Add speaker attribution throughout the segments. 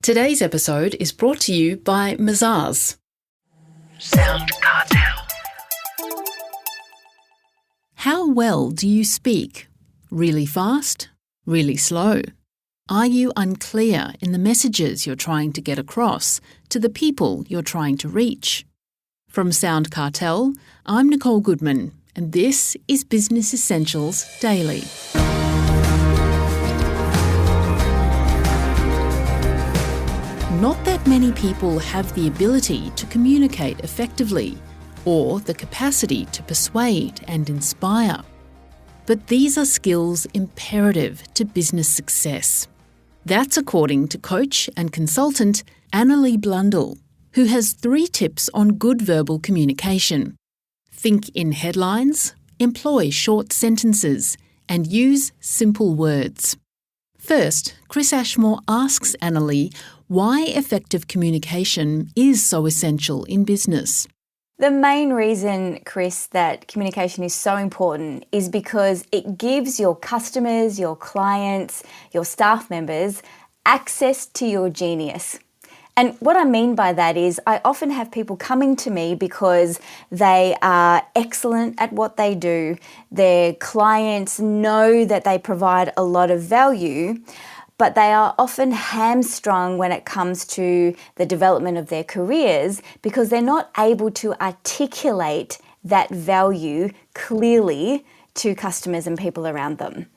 Speaker 1: Today's episode is brought to you by Mazars. SoundCartel. How well do you speak? Really fast? Really slow? Are you unclear in the messages you're trying to get across to the people you're trying to reach? From SoundCartel, I'm Nicole Goodman, and this is Business Essentials Daily. Not that many people have the ability to communicate effectively or the capacity to persuade and inspire. But these are skills imperative to business success. That's according to coach and consultant Anneli Blundell, who has 3 tips on good verbal communication. Think in headlines, employ short sentences, and use simple words. First, Chris Ashmore asks Anneli why effective communication is so essential in business.
Speaker 2: The main reason, Chris, that communication is so important is because it gives your customers, your clients, your staff members access to your genius. And what I mean by that is I often have people coming to me because they are excellent at what they do. Their clients know that they provide a lot of value, but they are often hamstrung when it comes to the development of their careers because they're not able to articulate that value clearly to customers and people around them.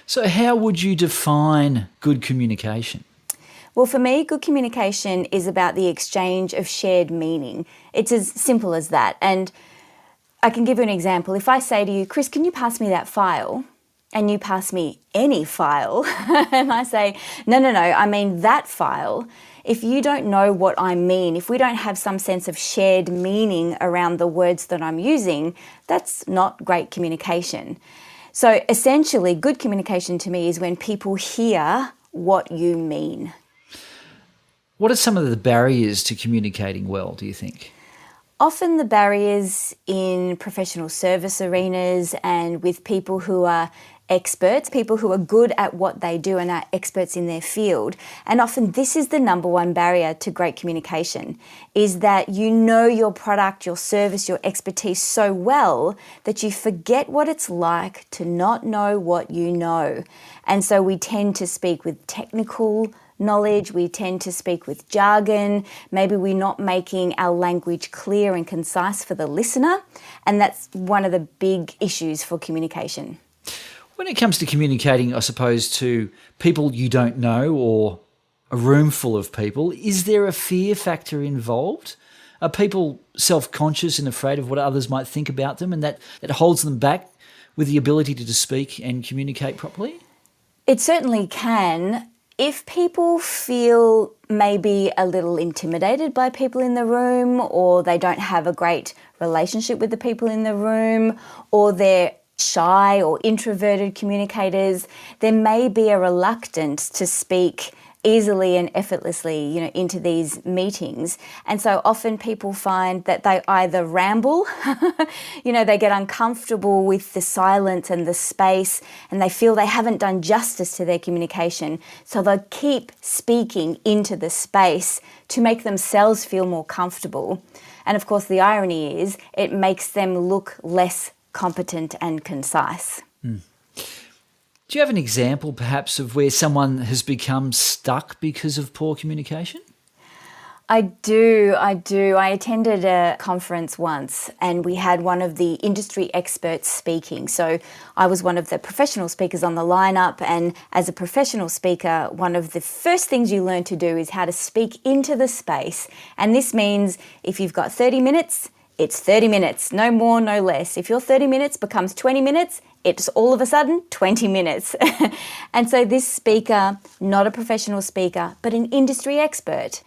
Speaker 3: So how would you define good communication?
Speaker 2: Well, for me, good communication is about the exchange of shared meaning. It's as simple as that. And I can give you an example. If I say to you, Chris, can you pass me that file? And you pass me any file, and I say, no, I mean that file. If you don't know what I mean, if we don't have some sense of shared meaning around the words that I'm using, that's not great communication. So essentially, good communication to me is when people hear what you mean.
Speaker 3: What are some of the barriers to communicating well, do you think?
Speaker 2: Often the barriers in professional service arenas and with people who are experts, people who are good at what they do and are experts in their field. And often this is the number one barrier to great communication, is that you know your product, your service, your expertise so well that you forget what it's like to not know what you know. And so we tend to speak with technical knowledge, we tend to speak with jargon, maybe we're not making our language clear and concise for the listener, and that's one of the big issues for communication.
Speaker 3: When it comes to communicating, I suppose, to people you don't know or a room full of people, is there a fear factor involved? Are people self-conscious and afraid of what others might think about them and that holds them back with the ability to speak and communicate properly?
Speaker 2: It certainly can. If people feel maybe a little intimidated by people in the room, or they don't have a great relationship with the people in the room, or they're shy or introverted communicators, there may be a reluctance to speak easily and effortlessly, into these meetings. And so often people find that they either ramble, they get uncomfortable with the silence and the space, and they feel they haven't done justice to their communication. So they'll keep speaking into the space to make themselves feel more comfortable. And of course, the irony is it makes them look less competent and concise.
Speaker 3: Do you have an example, perhaps, of where someone has become stuck because of poor communication?
Speaker 2: I do. I attended a conference once and we had one of the industry experts speaking. So I was one of the professional speakers on the lineup, and as a professional speaker, one of the first things you learn to do is how to speak into the space. And this means if you've got 30 minutes, it's 30 minutes, no more, no less. If your 30 minutes becomes 20 minutes, it's all of a sudden 20 minutes. And so this speaker, not a professional speaker, but an industry expert.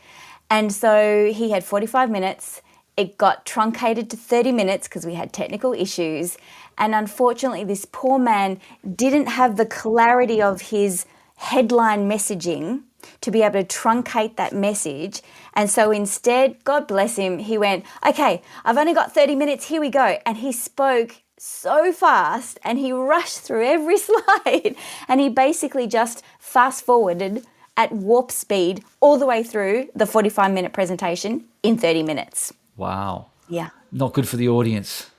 Speaker 2: And so he had 45 minutes. It got truncated to 30 minutes because we had technical issues. And unfortunately, this poor man didn't have the clarity of his headline messaging to be able to truncate that message. And so instead, God bless him, he went, okay, I've only got 30 minutes, here we go. And he spoke so fast and he rushed through every slide and he basically just fast forwarded at warp speed all the way through the 45-minute presentation in 30 minutes.
Speaker 3: Wow.
Speaker 2: Yeah.
Speaker 3: Not good for the audience.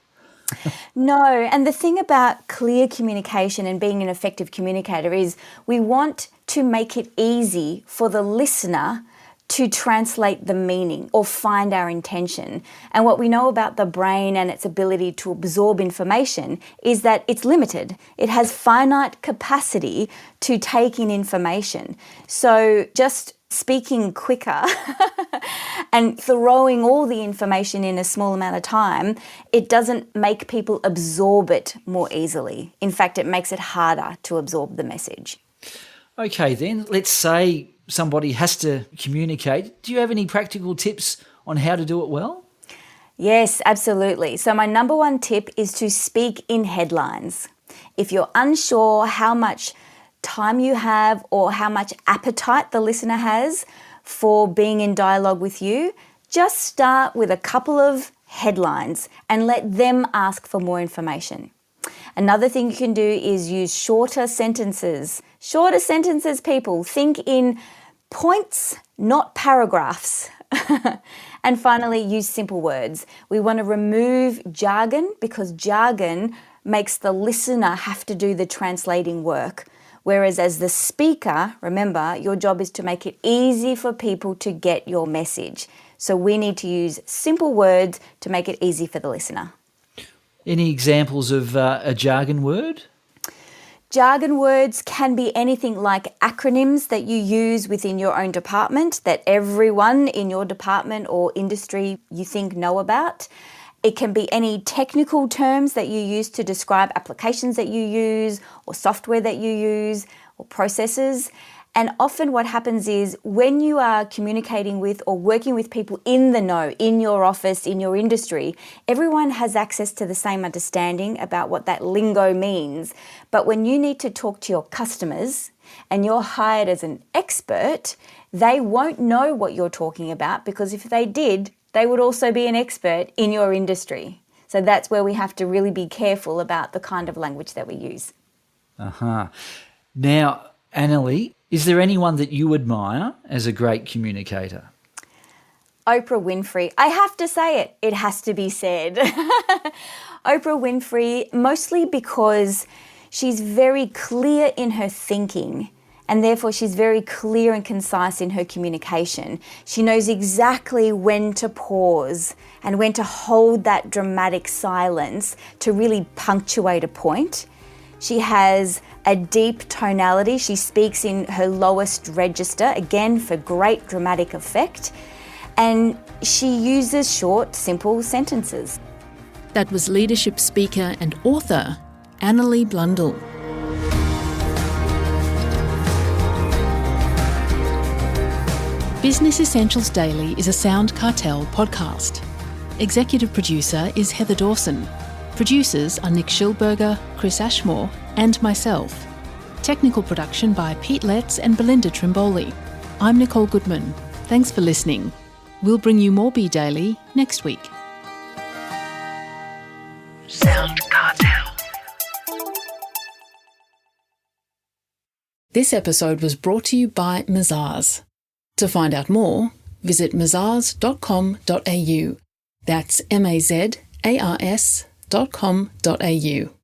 Speaker 2: No, and the thing about clear communication and being an effective communicator is we want to make it easy for the listener to translate the meaning or find our intention. And what we know about the brain and its ability to absorb information is that it's limited. It has finite capacity to take in information. So just speaking quicker and throwing all the information in a small amount of time, it doesn't make people absorb it more easily. In fact, it makes it harder to absorb the message.
Speaker 3: Okay, then, let's say somebody has to communicate. Do you have any practical tips on how to do it well?
Speaker 2: Yes, absolutely. So my number one tip is to speak in headlines. If you're unsure how much time you have or how much appetite the listener has for being in dialogue with you, just start with a couple of headlines and let them ask for more information. Another thing you can do is use shorter sentences. Shorter sentences, people. Think in points, not paragraphs. And finally, use simple words. We want to remove jargon because jargon makes the listener have to do the translating work. Whereas as the speaker, remember, your job is to make it easy for people to get your message. So we need to use simple words to make it easy for the listener.
Speaker 3: Any examples of a jargon word?
Speaker 2: Jargon words can be anything like acronyms that you use within your own department that everyone in your department or industry you think know about. It can be any technical terms that you use to describe applications that you use or software that you use or processes. And often what happens is when you are communicating with or working with people in the know, in your office, in your industry, everyone has access to the same understanding about what that lingo means. But when you need to talk to your customers and you're hired as an expert, they won't know what you're talking about because if they did, they would also be an expert in your industry. So that's where we have to really be careful about the kind of language that we use.
Speaker 3: Now, Anneli, is there anyone that you admire as a great communicator?
Speaker 2: Oprah Winfrey. I have to say it. It has to be said. Oprah Winfrey, mostly because she's very clear in her thinking and therefore she's very clear and concise in her communication. She knows exactly when to pause and when to hold that dramatic silence to really punctuate a point. She has a deep tonality. She speaks in her lowest register, again, for great dramatic effect. And she uses short, simple sentences.
Speaker 1: That was leadership speaker and author Anneli Blundell. Business Essentials Daily is a SoundCartel podcast. Executive producer is Heather Dawson. Producers are Nick Schilberger, Chris Ashmore, and myself. Technical production by Pete Letts and Belinda Trimboli. I'm Nicole Goodman. Thanks for listening. We'll bring you more Be Daily next week. SoundCartel. This episode was brought to you by Mazars. To find out more, visit mazars.com.au. That's mazars.com.au.